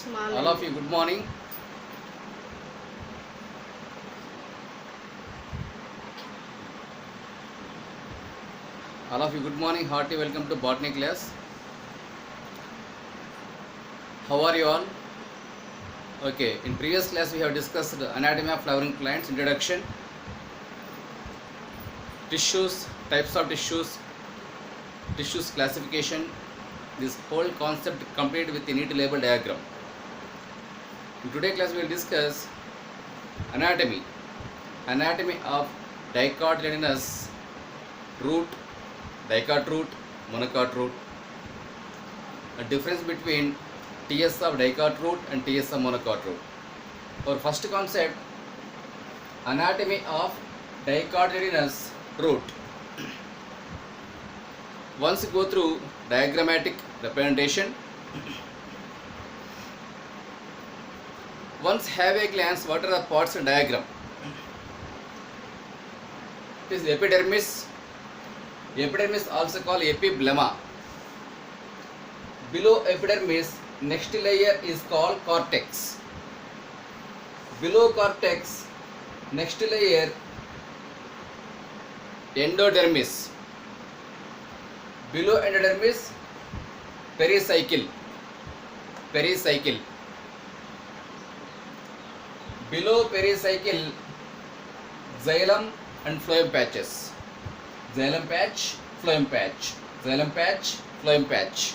small All of you, good morning. All of you, good morning. Hearty welcome to botany class. How are you all? Okay, in previous class we have discussed anatomy of flowering plants, introduction, tissues, types of tissues, tissues classification. This whole concept complete with a neat label diagram. In today's class we will discuss anatomy, anatomy of dicotyledonous root, dicot root, monocot root, a difference between TS of dicot root and TS of monocot root. Our first concept, anatomy of dicotyledonous root. Once you go through diagrammatic representation, once have a glance what are the parts in diagram. It is epidermis. Epidermis also called epiblemma. Below epidermis, next layer is called cortex. Below cortex, next layer endodermis. Below endodermis, pericycle. Pericycle. Below pericycle, xylem and phloem patches. Xylem patch, phloem patch. Xylem patch, phloem patch.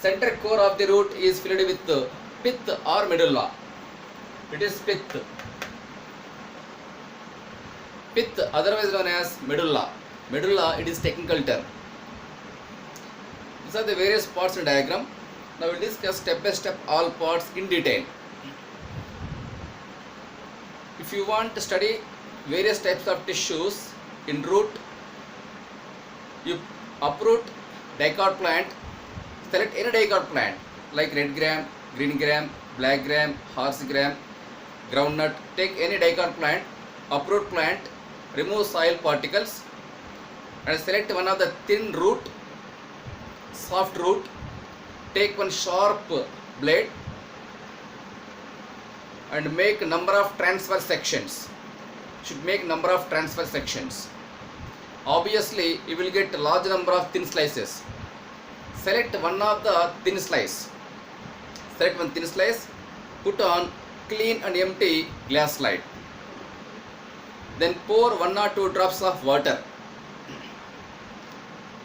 Center core of the root is filled with pith or medulla. It is pith. Pith, otherwise known as medulla. Medulla, it is technical term. These are the various parts in diagram. Now we will discuss step by step all parts in detail. If you want to study various types of tissues in root, you uproot dicot plant, select any dicot plant like red gram, green gram, black gram, horse gram, groundnut. Take any dicot plant, uproot plant, remove soil particles and select one of the thin root, soft root. Take one sharp blade and make number of transfer sections. Should make number of transfer sections. Obviously, you will get a large number of thin slices. Select one of the thin slice. Select one thin slice. Put on clean and empty glass slide. Then pour 1 or 2 drops of water.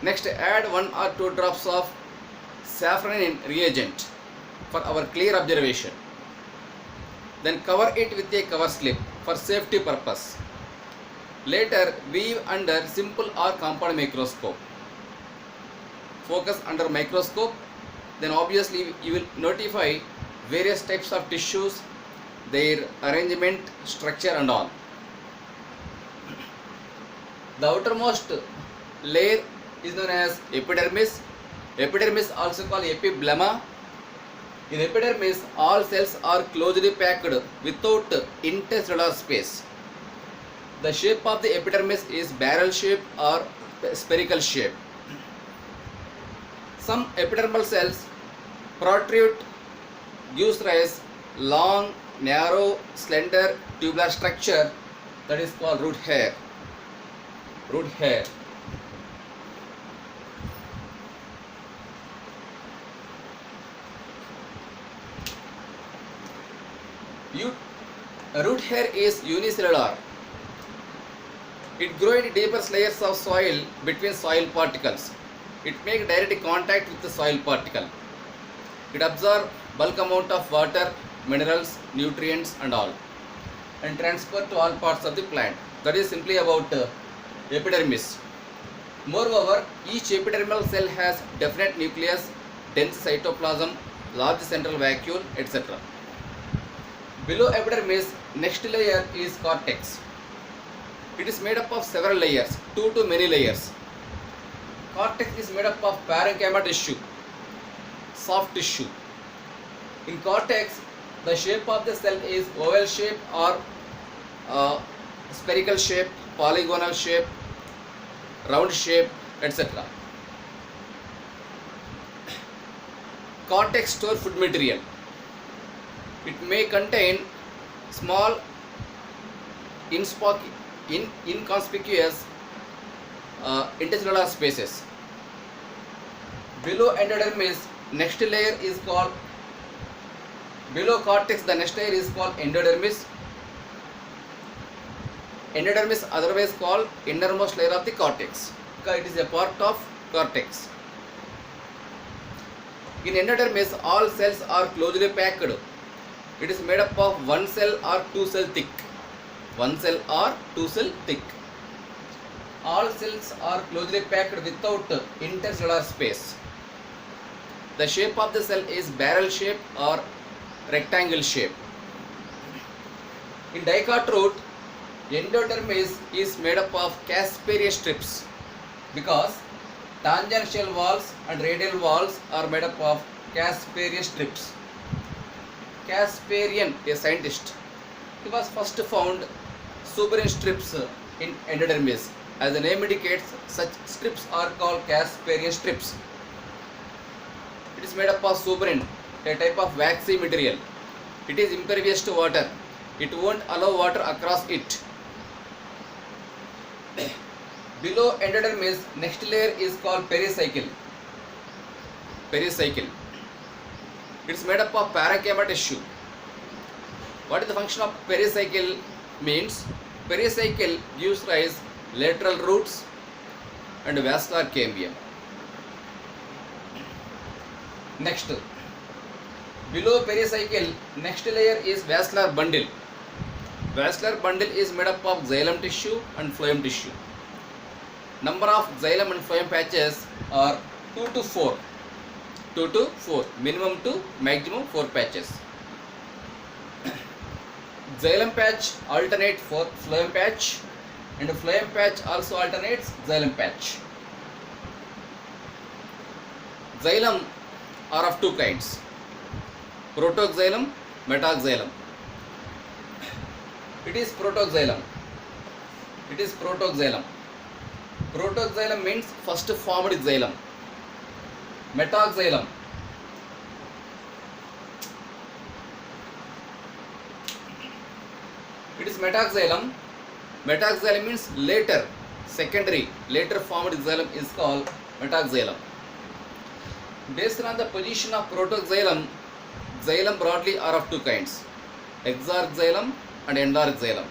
Next, add 1 or 2 drops of saffron reagent for our clear observation. Then cover it with a cover slip for safety purpose. Later, weave under simple or compound microscope. Focus under microscope. Then obviously you will notify various types of tissues, their arrangement, structure and all. The outermost layer is known as epidermis. Epidermis also called epiblemma. In epidermis, all cells are closely packed without intercellular space. The shape of the epidermis is barrel shape or spherical shape. Some epidermal cells protrude, gives rise long, narrow, slender, tubular structure that is called root hair. Root hair. Root hair is unicellular. It grows in deeper layers of soil between soil particles. It makes direct contact with the soil particle. It absorbs bulk amount of water, minerals, nutrients and all and transfer to all parts of the plant. That is simply about epidermis. Moreover, each epidermal cell has definite nucleus, dense cytoplasm, large central vacuole, etc. Below epidermis, next layer is cortex. It is made up of several layers, 2 to many layers. Cortex is made up of parenchyma tissue, soft tissue. In cortex, the shape of the cell is oval shape or spherical shape, polygonal shape, round shape, etc. cortex store food material. It may contain small inconspicuous intercellular spaces. Below endodermis, next layer is called below cortex. The next layer is called endodermis. Endodermis, otherwise called innermost layer of the cortex, because it is a part of cortex. In endodermis, all cells are closely packed. It is made up of one cell or two cell thick. One cell or two cell thick. All cells are closely packed without intercellular space. The shape of the cell is barrel shape or rectangle shape. In dicot root, endodermis is made up of Casparian strips because tangential walls and radial walls are made up of Casparian strips. Casparian, a scientist, he was first found suberin strips in endodermis. As the name indicates, such strips are called Casparian strips. It is made up of suberin, a type of waxy material. It is impervious to water. It won't allow water across it. Below endodermis, next layer is called pericycle. Pericycle. It is made up of parenchyma tissue. What is the function of pericycle means? Pericycle gives rise lateral roots and vascular cambium. Next, below pericycle, next layer is vascular bundle. Vascular bundle is made up of xylem tissue and phloem tissue. Number of xylem and phloem patches are 2 to 4. 2 to 4, minimum to maximum 4 patches. Xylem patch alternate for phloem patch, and phloem patch also alternates xylem patch. Xylem are of two kinds: protoxylem, metaxylem. It is protoxylem. It is protoxylem. Protoxylem means first formed xylem. Metaxylem. It is metaxylem. Metaxylem means later, secondary, later formed xylem is called metaxylem. Based on the position of protoxylem, xylem broadly are of two kinds: exarch xylem and enlarged xylem.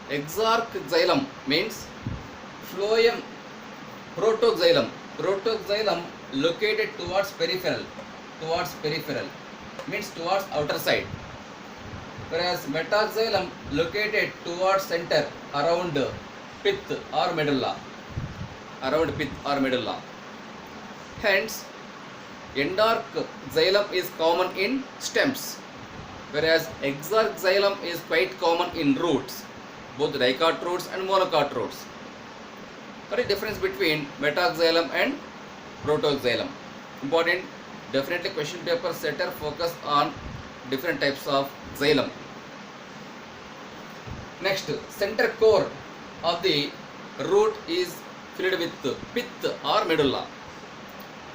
Exarch xylem means phloem protoxylem. Protoxylem located towards peripheral means towards outer side, whereas metaxylem located towards center around pith or medulla. Hence, endarch xylem is common in stems, whereas exarch xylem is quite common in roots, both dicot roots and monocot roots. What is the difference between metaxylem and protoxylem? Important, definitely question paper setter focus on different types of xylem. Next, center core of the root is filled with pith or medulla.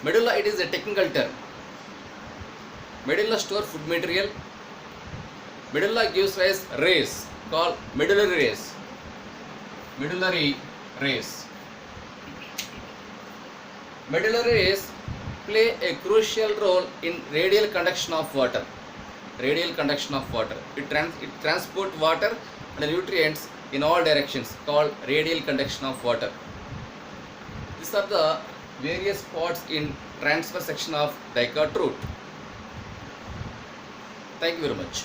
Medulla, it is a technical term. Medulla store food material. Medulla gives rise rays called medullary rays. Medullary rays. Medullary rays play a crucial role in radial conduction of water. Radial conduction of water. It transports water and nutrients in all directions, called radial conduction of water. These are the various spots in transverse section of dicot root. Thank you very much.